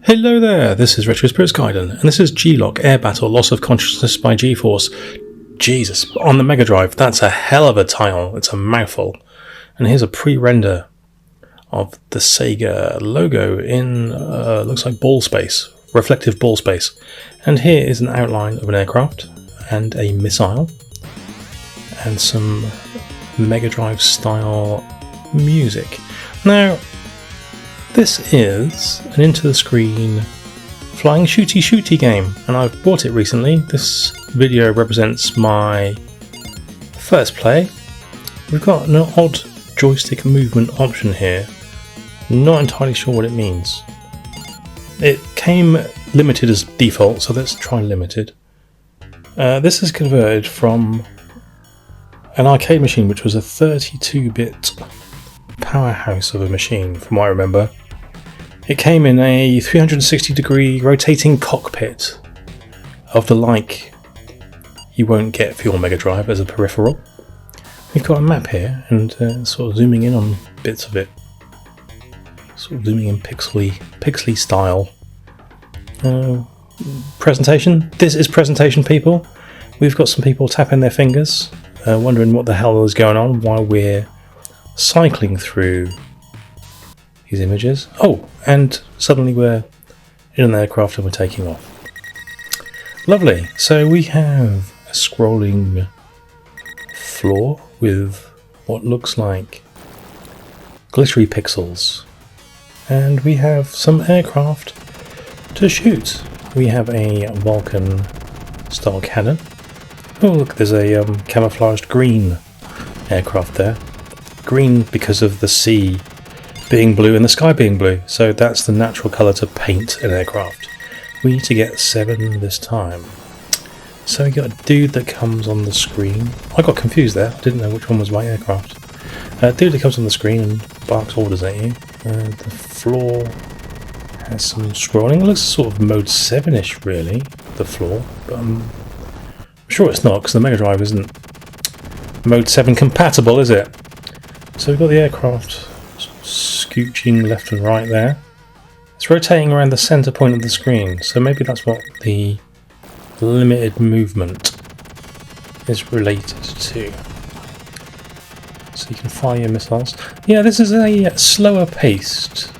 Hello there, this is Retro Spirits Gaiden, and this is G LOC Air Battle Loss of Consciousness by G-Force. Jesus, on the Megadrive, that's a hell of a title, it's a mouthful. And here's a pre-render of the Sega logo in, looks like ball space, reflective ball space. And here is an outline of an aircraft, and a missile, and some Megadrive style music. Now, this is an into-the-screen flying shooty game, and I've bought it recently. This video represents my first play. We've got an odd joystick movement option here. Not entirely sure what it means. It came limited as default, so let's try limited. This is converted from an arcade machine, which was a 32-bit powerhouse of a machine, from what I remember. It came in a 360-degree rotating cockpit of the like you won't get for your Megadrive as a peripheral. We've got a map here, and sort of zooming in on bits of it. Sort of zooming in pixely style. Presentation. This is presentation, people. We've got some people tapping their fingers, wondering what the hell is going on while we're cycling through these images. Oh, and suddenly we're in an aircraft and we're taking off. Lovely. So we have a scrolling floor with what looks like glittery pixels, and we have some aircraft to shoot. We have a Vulcan style cannon. Oh look, there's a camouflaged green aircraft there. Green because of the sea being blue and the sky being blue, so that's the natural colour to paint an aircraft. We need to get 7 this time. So we got a dude that comes on the screen. I got confused there, I didn't know which one was my aircraft. Dude that comes on the screen and barks orders at you. The floor has some scrolling. It looks sort of mode 7ish really, the floor, but I'm sure it's not because the Megadrive isn't mode 7 compatible, is it? So we've got the aircraft scooching left and right there. It's rotating around the centre point of the screen, so maybe that's what the limited movement is related to. So you can fire your missiles. Yeah, this is a slower paced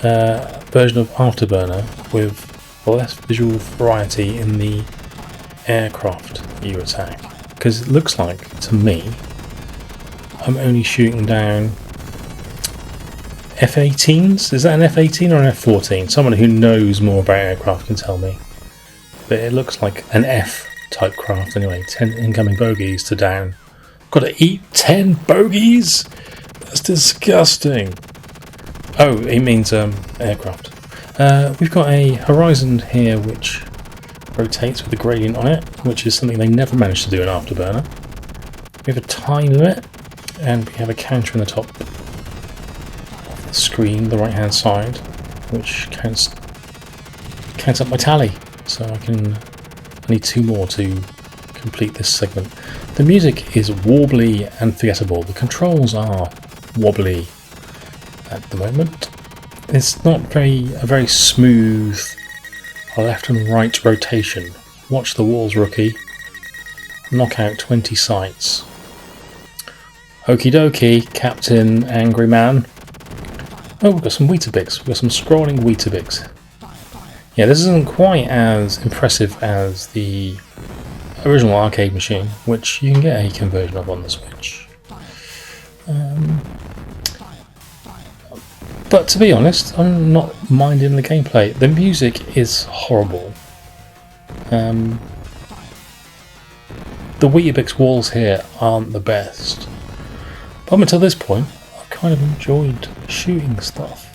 version of Afterburner with less visual variety in the aircraft you attack. Because it looks like, to me, I'm only shooting down F-18s? Is that an F-18 or an F-14? Someone who knows more about aircraft can tell me. But it looks like an F-type craft anyway. 10 incoming bogeys to down. Got to eat 10 bogeys? That's disgusting. Oh, it means aircraft. We've got a horizon here which rotates with a gradient on it, which is something they never managed to do in Afterburner. We have a time limit, and we have a counter in the top of the screen, the right hand side, which counts up my tally. So I need 2 more to complete this segment. The music is wobbly and forgettable. The controls are wobbly at the moment. It's not a very smooth left and right rotation. Watch the walls, rookie. Knock out 20 sights. Okie dokie, Captain Angry Man. Oh, we've got some Weetabix. We've got some scrolling Weetabix. Yeah, this isn't quite as impressive as the original arcade machine, which you can get a conversion of on the Switch. But to be honest, I'm not minding the gameplay. The music is horrible. The Weetabix walls here aren't the best. But up until this point, I've kind of enjoyed shooting stuff.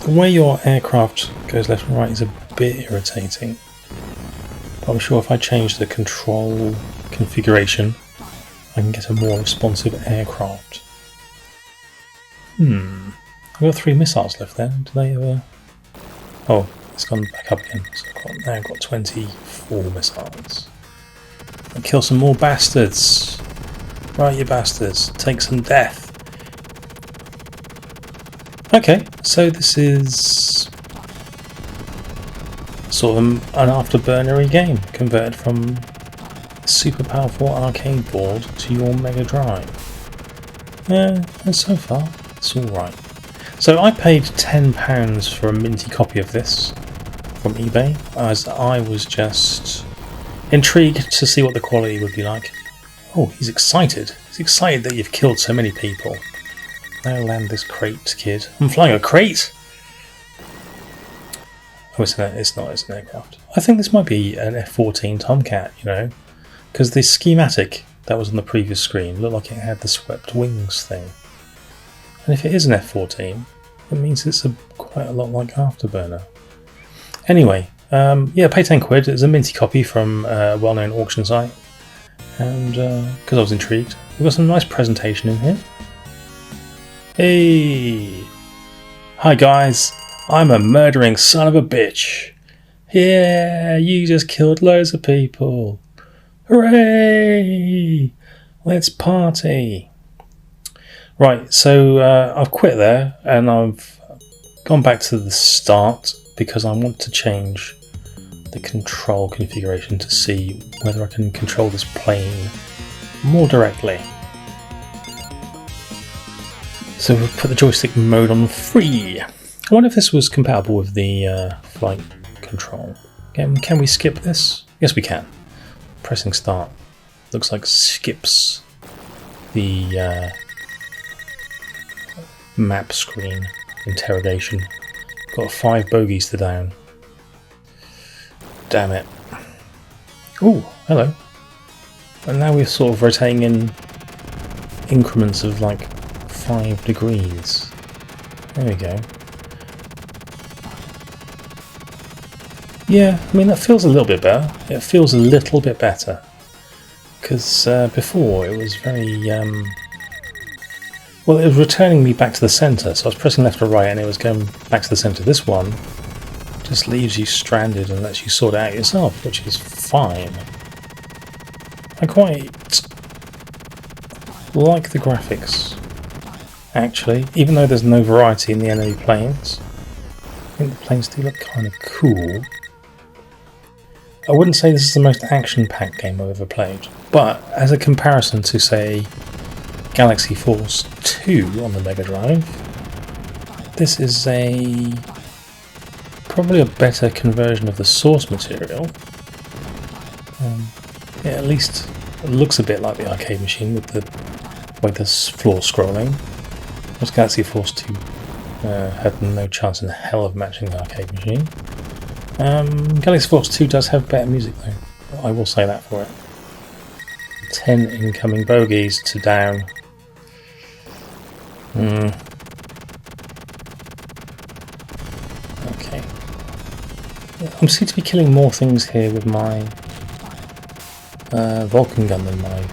The way your aircraft goes left and right is a bit irritating. But I'm sure if I change the control configuration, I can get a more responsive aircraft. I've got 3 missiles left there. Do they ever... Oh, it's gone back up again. So I've got 24 missiles. I'll kill some more bastards. Right, you bastards. Take some death. Okay, so this is sort of an afterburnery game converted from a super powerful arcade board to your Mega Drive. Yeah, and so far it's alright. So I paid £10 for a minty copy of this from eBay, as I was just intrigued to see what the quality would be like. Oh, he's excited. He's excited that you've killed so many people. Now land this crate, kid. I'm flying a crate! Oh, it's not, it's an aircraft. I think this might be an F-14 Tomcat, you know, because the schematic that was on the previous screen looked like it had the swept wings thing. And if it is an F-14, it means it's quite a lot like Afterburner. Anyway, yeah, pay 10 quid. It's a minty copy from a well-known auction site. And because I was intrigued, we've got some nice presentation in here. Hey! Hi guys, I'm a murdering son of a bitch. Yeah, you just killed loads of people. Hooray! Let's party. Right, so I've quit there and I've gone back to the start because I want to change the control configuration to see whether I can control this plane more directly. So we'll put the joystick mode on free. I wonder if this was compatible with the flight control. Can we skip this? Yes, we can. Pressing start looks like skips the map screen interrogation. Got 5 bogies to down. Damn it. Oh, hello. And now we're sort of rotating in increments of like 5 degrees. There we go. Yeah, I mean that feels a little bit better. It feels a little bit better. Because before it was very... well, it was returning me back to the centre, so I was pressing left or right and it was going back to the centre. This one just leaves you stranded and lets you sort it out yourself, which is fine. I quite like the graphics, actually, even though there's no variety in the enemy planes. I think the planes do look kind of cool. I wouldn't say this is the most action-packed game I've ever played, but as a comparison to, say, Galaxy Force 2 on the Mega Drive, this is probably a better conversion of the source material. Yeah, at least it looks a bit like the arcade machine with the floor scrolling. Whereas Galaxy Force 2 had no chance in hell of matching the arcade machine. Galaxy Force 2 does have better music though, I will say that for it. 10 incoming bogies to down. Okay. I seem to be killing more things here with my Vulcan gun than my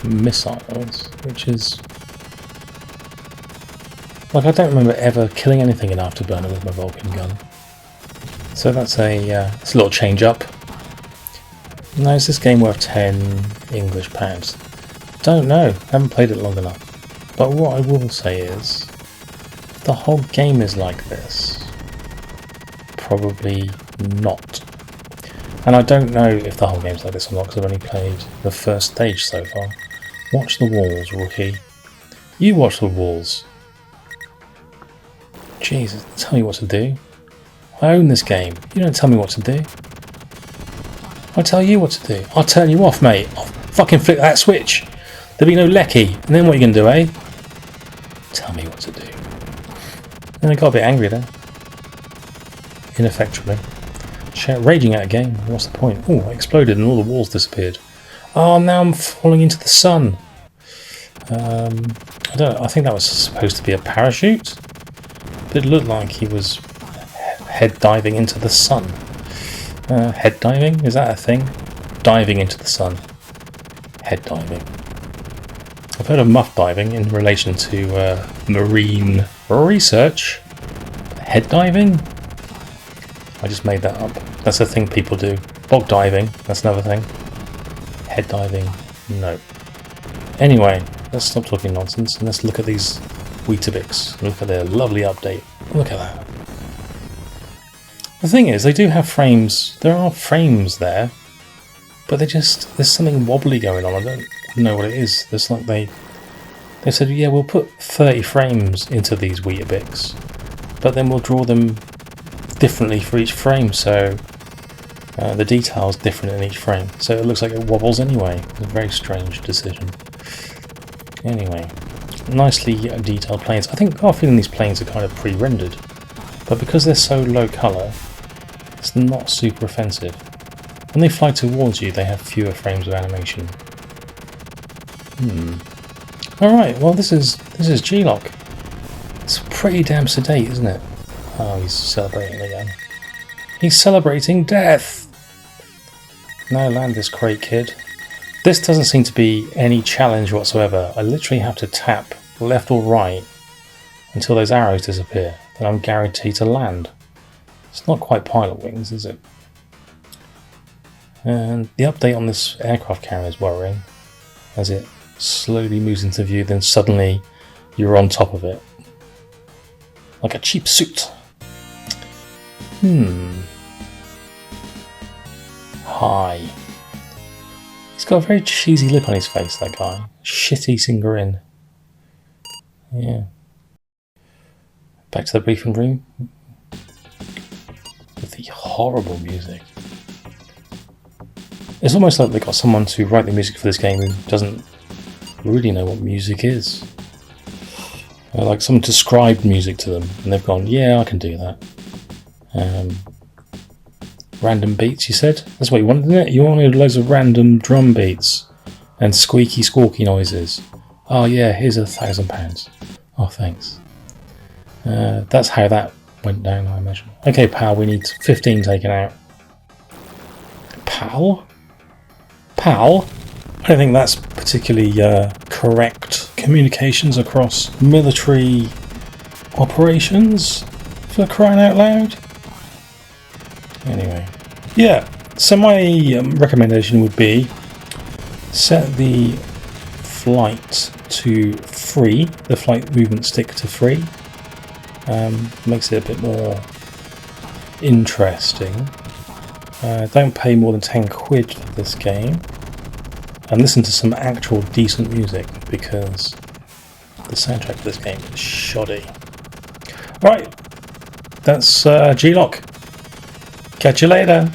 missiles, which is... like, I don't remember ever killing anything in Afterburner with my Vulcan gun. So that's it's a little change up. Now, is this game worth 10 English pounds? Don't know, haven't played it long enough. But what I will say is, if the whole game is like this, probably not. And I don't know if the whole game's like this or not, because I've only played the first stage so far. Watch the walls, rookie. You watch the walls. Jesus, tell me what to do. I own this game. You don't tell me what to do. I tell you what to do. I'll turn you off, mate. I'll fucking flick that switch. There'll be no lecky. And then what are you going to do, eh? Tell me what to do. And I got a bit angry there. Ineffectually. Raging at a game. What's the point? Oh, I exploded and all the walls disappeared. Oh, now I'm falling into the sun. I don't know. I think that was supposed to be a parachute. But it looked like he was head diving into the sun. Head diving? Is that a thing? Diving into the sun. Head diving. I've heard of muff diving in relation to marine research. Head diving? I just made that up. That's a thing people do. Bog diving, that's another thing. Head diving, no. Anyway, let's stop talking nonsense and let's look at these Weetabix. Look at their lovely update. Look at that. The thing is, they do have frames. There are frames there, but there's something wobbly going on. I don't know what it is. There's like they said, yeah, we'll put 30 frames into these Weetabix, but then we'll draw them differently for each frame, so the detail is different in each frame. So it looks like it wobbles anyway. It's a very strange decision. Anyway, nicely detailed planes. I think I feeling these planes are kind of pre-rendered, but because they're so low colour, it's not super offensive. When they fly towards you, they have fewer frames of animation. Alright, well this is G LOC. It's pretty damn sedate, isn't it? Oh, he's celebrating again. He's celebrating death! No, land this crate, kid. This doesn't seem to be any challenge whatsoever. I literally have to tap left or right until those arrows disappear. Then I'm guaranteed to land. It's not quite pilot wings, is it? And the update on this aircraft carrier is worrying, as it slowly moves into view, then suddenly you're on top of it. Like a cheap suit. Hi. He's got a very cheesy look on his face, that guy. Shit-eating grin. Yeah. Back to the briefing room. With the horrible music. It's almost like they got someone to write the music for this game who doesn't really know what music is. Like someone described music to them and they've gone, yeah, I can do that. Random beats, you said? That's what you wanted, isn't it? You wanted loads of random drum beats and squeaky squawky noises. Oh yeah, here's £1,000. Oh, thanks. That's how that went down, I imagine. Okay, pal, we need 15 taken out. Pal? Pal? I don't think that's particularly correct communications across military operations, for crying out loud. Anyway, yeah, so my recommendation would be set the flight to free, the flight movement stick to free. Makes it a bit more interesting. Don't pay more than 10 quid for this game, and listen to some actual decent music, because the soundtrack for this game is shoddy. Right, that's G LOC. Catch you later.